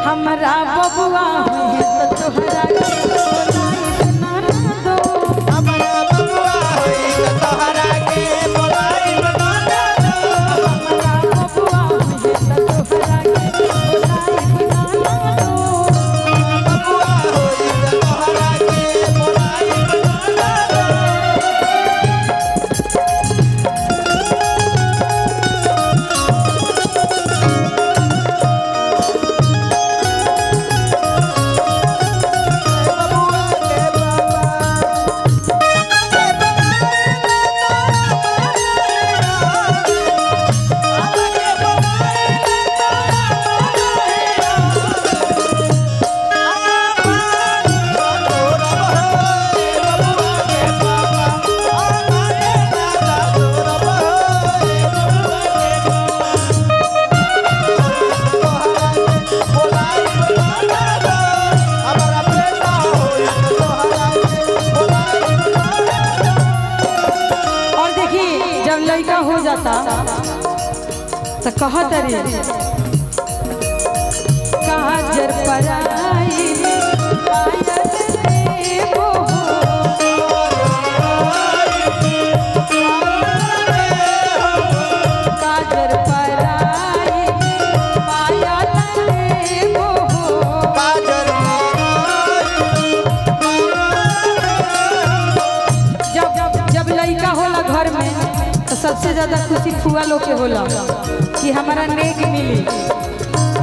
हमरा बबुआ होई त तोहरा के बोलाई ना दो। हमरा बबुआ होई त तोहरा के बोलाई ना दो। हमरा बबुआ होई त तोहरा के बोलाई ना दो। बबुआ होई त तोहरा के बोलाई ना दो। लड़का हो जाता तो कहत रे काजर पराई पायल देबो काजर पराई पायल देबो जब लड़का होला घर में तो सबसे ज्यादा खुशी फुआ लोग के होला कि हमारा नेक मिली।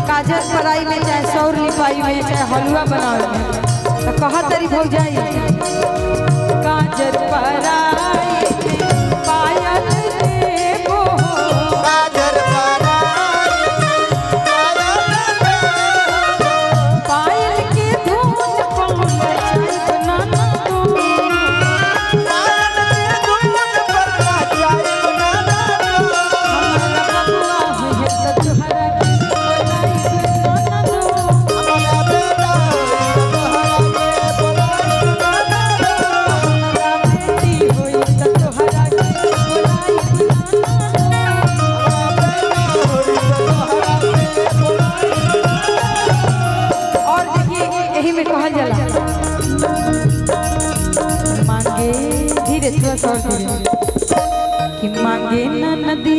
काजर पराई में चाहे सौर लिपाई में चाहे हलवा बनावे में तो कहत तरी भौजाई काजर पराई पायल देबो पायल के धून पर बना दो। मांगे धीरे थोड़ा सा धीरे कि मांगे न नदी